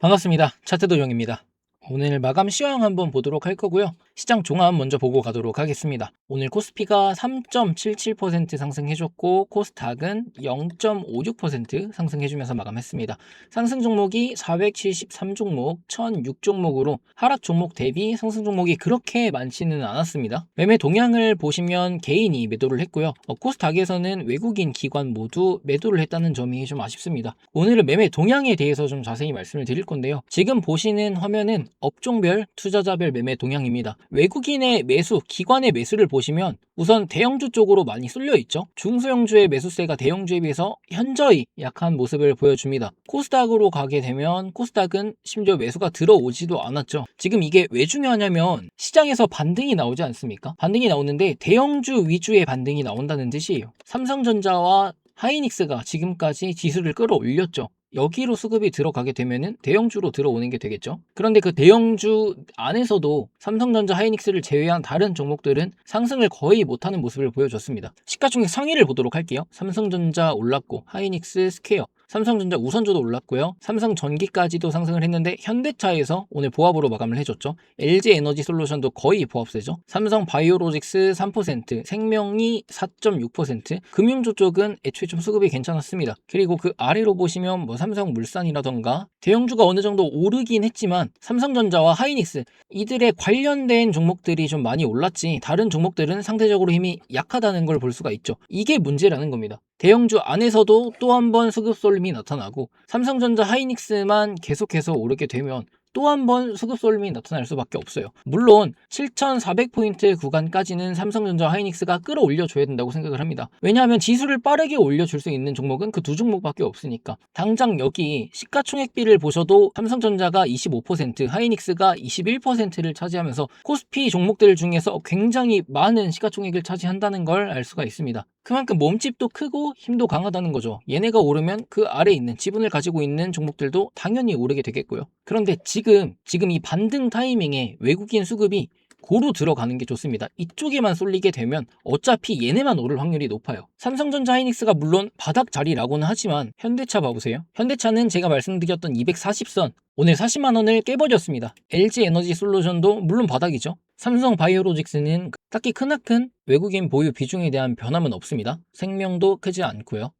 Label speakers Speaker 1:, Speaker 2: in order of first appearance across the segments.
Speaker 1: 반갑습니다. 차트도영입니다. 오늘 마감 시황 한번 보도록 할 거고요. 시장 종합 먼저 보고 가도록 하겠습니다. 오늘 코스피가 3.77% 상승해줬고 코스닥은 0.56% 상승해주면서 마감했습니다. 상승 종목이 473종목, 1006종목으로 하락 종목 대비 상승 종목이 그렇게 많지는 않았습니다. 매매 동향을 보시면 개인이 매도를 했고요. 코스닥에서는 외국인 기관 모두 매도를 했다는 점이 좀 아쉽습니다. 오늘은 매매 동향에 대해서 좀 자세히 말씀을 드릴 건데요. 지금 보시는 화면은 업종별, 투자자별 매매 동향입니다. 외국인의 매수, 기관의 매수를 보시면 우선 대형주 쪽으로 많이 쏠려 있죠. 중소형주의 매수세가 대형주에 비해서 현저히 약한 모습을 보여줍니다. 코스닥으로 가게 되면 코스닥은 심지어 매수가 들어오지도 않았죠. 지금 이게 왜 중요하냐면 시장에서 반등이 나오지 않습니까? 반등이 나오는데 대형주 위주의 반등이 나온다는 뜻이에요. 삼성전자와 하이닉스가 지금까지 지수를 끌어올렸죠. 여기로 수급이 들어가게 되면은 대형주로 들어오는 게 되겠죠. 그런데 그 대형주 안에서도 삼성전자, 하이닉스를 제외한 다른 종목들은 상승을 거의 못하는 모습을 보여줬습니다. 시가총액 상위를 보도록 할게요. 삼성전자 올랐고 하이닉스, 스퀘어, 삼성전자 우선주도 올랐고요. 삼성전기까지도 상승을 했는데 현대차에서 오늘 보합으로 마감을 해줬죠. LG에너지솔루션도 거의 보합세죠. 삼성바이오로직스 3%, 생명이 4.6%, 금융주 쪽은 애초에 좀 수급이 괜찮았습니다. 그리고 그 아래로 보시면 삼성물산이라던가 대형주가 어느 정도 오르긴 했지만 삼성전자와 하이닉스 이들의 관련된 종목들이 좀 많이 올랐지 다른 종목들은 상대적으로 힘이 약하다는 걸 볼 수가 있죠. 이게 문제라는 겁니다. 대형주 안에서도 또 한 번 수급 쏠림이 나타나고 삼성전자, 하이닉스만 계속해서 오르게 되면 또 한 번 수급 쏠림이 나타날 수밖에 없어요. 물론 7,400포인트 구간까지는 삼성전자, 하이닉스가 끌어올려줘야 된다고 생각을 합니다. 왜냐하면 지수를 빠르게 올려줄 수 있는 종목은 그 두 종목밖에 없으니까. 당장 여기 시가총액비를 보셔도 삼성전자가 25%, 하이닉스가 21%를 차지하면서 코스피 종목들 중에서 굉장히 많은 시가총액을 차지한다는 걸 알 수가 있습니다. 그만큼 몸집도 크고 힘도 강하다는 거죠. 얘네가 오르면 그 아래에 있는 지분을 가지고 있는 종목들도 당연히 오르게 되겠고요. 그런데 지금 이 반등 타이밍에 외국인 수급이 고루 들어가는 게 좋습니다. 이쪽에만 쏠리게 되면 어차피 얘네만 오를 확률이 높아요. 삼성전자, 하이닉스가 물론 바닥 자리라고는 하지만 현대차 봐보세요. 현대차는 제가 말씀드렸던 240선 오늘 40만 원을 깨버렸습니다. LG에너지솔루션도 물론 바닥이죠. 삼성바이오로직스는 딱히 크나큰 외국인 보유 비중에 대한 변함은 없습니다. 생명도 크지 않고요.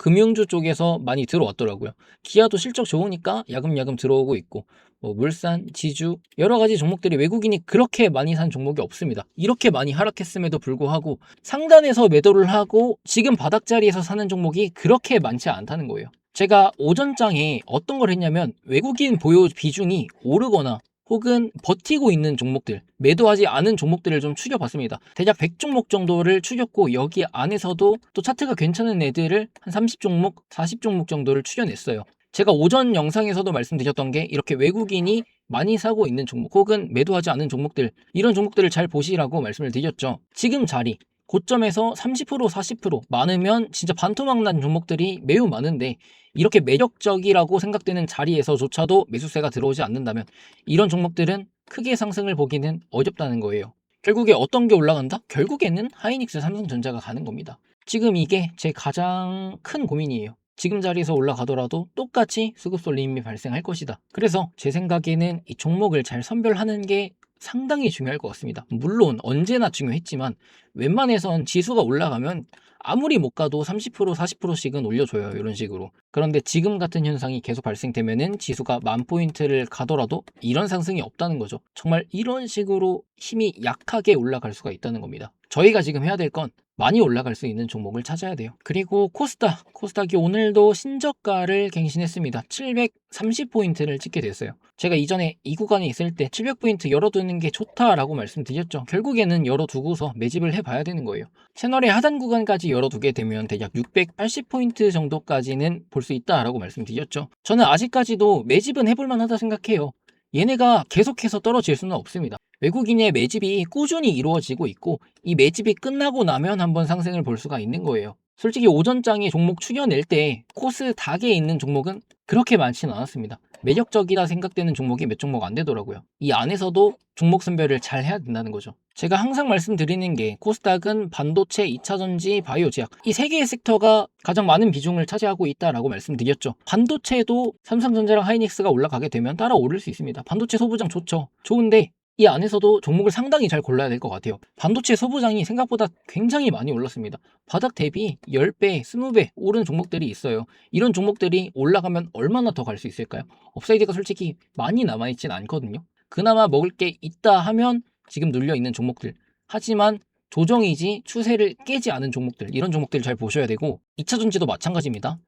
Speaker 1: 금융주 쪽에서 많이 들어왔더라고요. 기아도 실적 좋으니까 야금야금 들어오고 있고 물산, 지주 여러 가지 종목들이 외국인이 그렇게 많이 산 종목이 없습니다. 이렇게 많이 하락했음에도 불구하고 상단에서 매도를 하고 지금 바닥자리에서 사는 종목이 그렇게 많지 않다는 거예요. 제가 오전장에 어떤 걸 했냐면 외국인 보유 비중이 오르거나 혹은 버티고 있는 종목들, 매도하지 않은 종목들을 좀 추려봤습니다. 대략 100종목 정도를 추렸고 여기 안에서도 또 차트가 괜찮은 애들을 한 30종목, 40종목 정도를 추려냈어요. 제가 오전 영상에서도 말씀드렸던 게 이렇게 외국인이 많이 사고 있는 종목 혹은 매도하지 않은 종목들 이런 종목들을 잘 보시라고 말씀을 드렸죠. 지금 자리 고점에서 30% 40% 많으면 진짜 반토막 난 종목들이 매우 많은데 이렇게 매력적이라고 생각되는 자리에서조차도 매수세가 들어오지 않는다면 이런 종목들은 크게 상승을 보기는 어렵다는 거예요. 결국에 어떤 게 올라간다? 결국에는 하이닉스, 삼성전자가 가는 겁니다. 지금 이게 제 가장 큰 고민이에요. 지금 자리에서 올라가더라도 똑같이 수급 쏠림이 발생할 것이다. 그래서 제 생각에는 이 종목을 잘 선별하는 게 상당히 중요할 것 같습니다. 물론 언제나 중요했지만 웬만해선 지수가 올라가면 아무리 못 가도 30% 40%씩은 올려줘요. 이런 식으로. 그런데 지금 같은 현상이 계속 발생되면은 지수가 10,000포인트를 가더라도 이런 상승이 없다는 거죠. 정말 이런 식으로 힘이 약하게 올라갈 수가 있다는 겁니다. 저희가 지금 해야 될 건 많이 올라갈 수 있는 종목을 찾아야 돼요. 그리고 코스닥이 오늘도 신저가를 갱신했습니다. 730포인트를 찍게 됐어요. 제가 이전에 이 구간에 있을 때 700포인트 열어두는 게 좋다라고 말씀드렸죠. 결국에는 열어두고서 매집을 해봐야 되는 거예요. 채널의 하단 구간까지 열어두게 되면 대략 680포인트 정도까지는 볼 수 있다라고 말씀드렸죠. 저는 아직까지도 매집은 해볼 만하다 생각해요. 얘네가 계속해서 떨어질 수는 없습니다. 외국인의 매집이 꾸준히 이루어지고 있고 이 매집이 끝나고 나면 한번 상승을 볼 수가 있는 거예요. 솔직히 오전장에 종목 추려낼 때 코스닥에 있는 종목은 그렇게 많지는 않았습니다. 매력적이다 생각되는 종목이 몇 종목 안 되더라고요. 이 안에서도 종목 선별을 잘 해야 된다는 거죠. 제가 항상 말씀드리는 게 코스닥은 반도체, 2차전지, 바이오 제약 이 세 개의 섹터가 가장 많은 비중을 차지하고 있다라고 말씀드렸죠. 반도체도 삼성전자랑 하이닉스가 올라가게 되면 따라 오를 수 있습니다. 반도체 소부장 좋죠. 좋은데 이 안에서도 종목을 상당히 잘 골라야 될 것 같아요. 반도체 소부장이 생각보다 굉장히 많이 올랐습니다. 바닥 대비 10배, 20배 오른 종목들이 있어요. 이런 종목들이 올라가면 얼마나 더 갈 수 있을까요? 업사이드가 솔직히 많이 남아있진 않거든요. 그나마 먹을 게 있다 하면 지금 눌려있는 종목들. 하지만 조정이지 추세를 깨지 않은 종목들, 이런 종목들 잘 보셔야 되고 2차전지도 마찬가지입니다.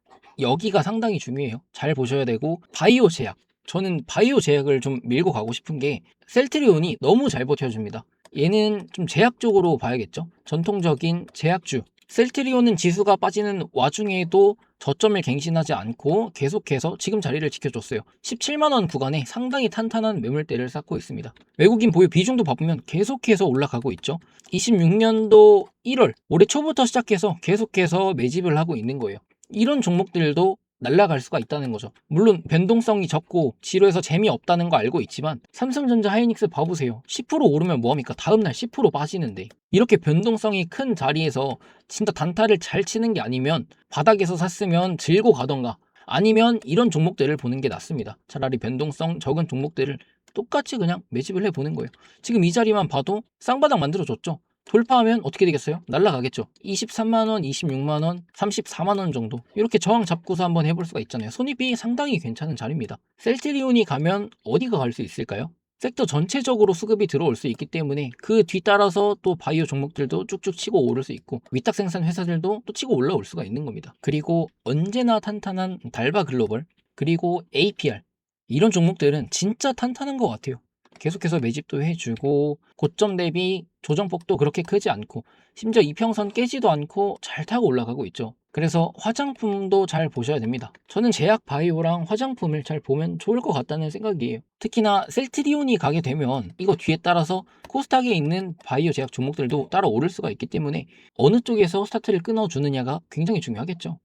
Speaker 1: 여기가 상당히 중요해요. 잘 보셔야 되고 바이오 제약. 저는 바이오 제약을 좀 밀고 가고 싶은 게 셀트리온이 너무 잘 버텨줍니다. 얘는 좀 제약적으로 봐야겠죠. 전통적인 제약주. 셀트리온은 지수가 빠지는 와중에도 저점을 갱신하지 않고 계속해서 지금 자리를 지켜줬어요. 17만원 구간에 상당히 탄탄한 매물대를 쌓고 있습니다. 외국인 보유 비중도 봐보면 계속해서 올라가고 있죠. 26년도 1월 올해 초부터 시작해서 계속해서 매집을 하고 있는 거예요. 이런 종목들도 날아갈 수가 있다는 거죠. 물론 변동성이 적고 지루해서 재미없다는 거 알고 있지만 삼성전자 하이닉스 봐보세요. 10% 오르면 뭐합니까? 다음날 10% 빠지는데 이렇게 변동성이 큰 자리에서 진짜 단타를 잘 치는 게 아니면 바닥에서 샀으면 들고 가던가 아니면 이런 종목들을 보는 게 낫습니다. 차라리 변동성 적은 종목들을 똑같이 그냥 매집을 해보는 거예요. 지금 이 자리만 봐도 쌍바닥 만들어줬죠. 돌파하면 어떻게 되겠어요? 날라가겠죠. 23만원, 26만원, 34만원 정도 이렇게 저항 잡고서 한번 해볼 수가 있잖아요. 손익이 상당히 괜찮은 자리입니다. 셀트리온이 가면 어디가 갈 수 있을까요? 섹터 전체적으로 수급이 들어올 수 있기 때문에 그 뒤따라서 또 바이오 종목들도 쭉쭉 치고 오를 수 있고 위탁 생산 회사들도 또 치고 올라올 수가 있는 겁니다. 그리고 언제나 탄탄한 달바 글로벌 그리고 APR 이런 종목들은 진짜 탄탄한 것 같아요. 계속해서 매집도 해주고 고점 대비 조정폭도 그렇게 크지 않고 심지어 이평선 깨지도 않고 잘 타고 올라가고 있죠. 그래서 화장품도 잘 보셔야 됩니다. 저는 제약 바이오랑 화장품을 잘 보면 좋을 것 같다는 생각이에요. 특히나 셀트리온이 가게 되면 이거 뒤에 따라서 코스닥에 있는 바이오 제약 종목들도 따라 오를 수가 있기 때문에 어느 쪽에서 스타트를 끊어주느냐가 굉장히 중요하겠죠.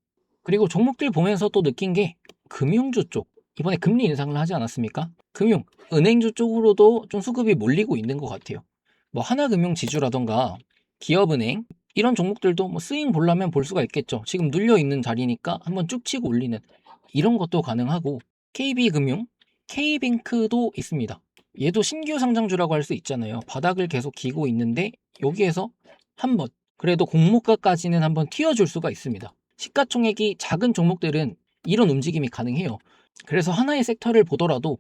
Speaker 1: 그리고 종목들 보면서 또 느낀 게 금융주 쪽 이번에 금리 인상을 하지 않았습니까? 금융, 은행주 쪽으로도 좀 수급이 몰리고 있는 것 같아요. 뭐 하나금융지주라던가 기업은행 이런 종목들도 뭐 스윙 보려면 볼 수가 있겠죠. 지금 눌려 있는 자리니까 한번 쭉 치고 올리는 이런 것도 가능하고 KB금융, K뱅크도 있습니다. 얘도 신규 상장주라고 할 수 있잖아요. 바닥을 계속 기고 있는데 여기에서 한번 그래도 공모가까지는 한번 튀어줄 수가 있습니다. 시가총액이 작은 종목들은 이런 움직임이 가능해요. 그래서 하나의 섹터를 보더라도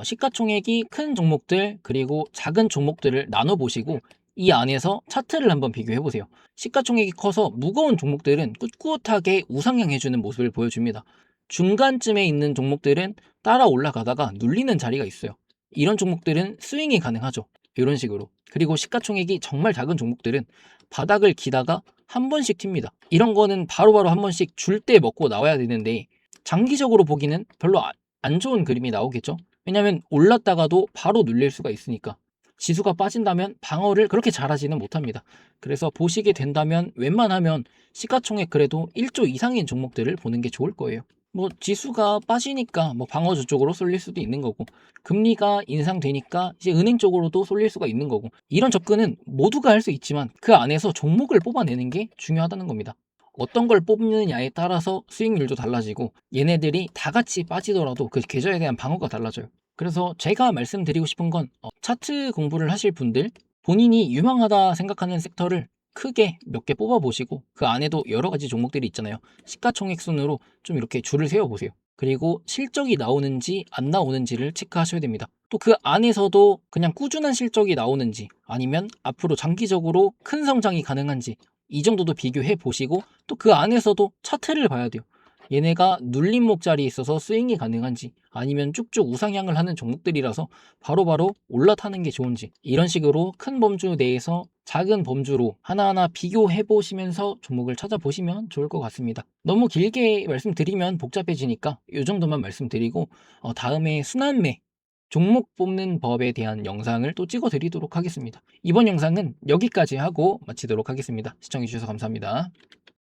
Speaker 1: 시가총액이 큰 종목들 그리고 작은 종목들을 나눠보시고 이 안에서 차트를 한번 비교해 보세요. 시가총액이 커서 무거운 종목들은 꿋꿋하게 우상향해주는 모습을 보여줍니다. 중간쯤에 있는 종목들은 따라 올라가다가 눌리는 자리가 있어요. 이런 종목들은 스윙이 가능하죠. 이런 식으로. 그리고 시가총액이 정말 작은 종목들은 바닥을 기다가 한 번씩 튑니다. 이런 거는 바로바로 한 번씩 줄 때 먹고 나와야 되는데 장기적으로 보기는 별로 안 좋은 그림이 나오겠죠. 왜냐하면 올랐다가도 바로 눌릴 수가 있으니까. 지수가 빠진다면 방어를 그렇게 잘하지는 못합니다. 그래서 보시게 된다면 웬만하면 시가총액 그래도 1조 이상인 종목들을 보는 게 좋을 거예요. 뭐 지수가 빠지니까 뭐 방어주 쪽으로 쏠릴 수도 있는 거고 금리가 인상되니까 이제 은행 쪽으로도 쏠릴 수가 있는 거고 이런 접근은 모두가 할 수 있지만 그 안에서 종목을 뽑아내는 게 중요하다는 겁니다. 어떤 걸 뽑느냐에 따라서 수익률도 달라지고 얘네들이 다 같이 빠지더라도 그 계좌에 대한 방어가 달라져요. 그래서 제가 말씀드리고 싶은 건 차트 공부를 하실 분들 본인이 유망하다 생각하는 섹터를 크게 몇 개 뽑아보시고 그 안에도 여러 가지 종목들이 있잖아요. 시가총액 순으로 좀 이렇게 줄을 세워보세요. 그리고 실적이 나오는지 안 나오는지를 체크하셔야 됩니다. 또 그 안에서도 그냥 꾸준한 실적이 나오는지 아니면 앞으로 장기적으로 큰 성장이 가능한지 이 정도도 비교해 보시고 또 그 안에서도 차트를 봐야 돼요. 얘네가 눌림목 자리에 있어서 스윙이 가능한지 아니면 쭉쭉 우상향을 하는 종목들이라서 바로바로 올라타는 게 좋은지 이런 식으로 큰 범주 내에서 작은 범주로 하나하나 비교해 보시면서 종목을 찾아보시면 좋을 것 같습니다. 너무 길게 말씀드리면 복잡해지니까 이 정도만 말씀드리고 다음에 순환매 종목 뽑는 법에 대한 영상을 또 찍어 드리도록 하겠습니다. 이번 영상은 여기까지 하고 마치도록 하겠습니다. 시청해주셔서 감사합니다.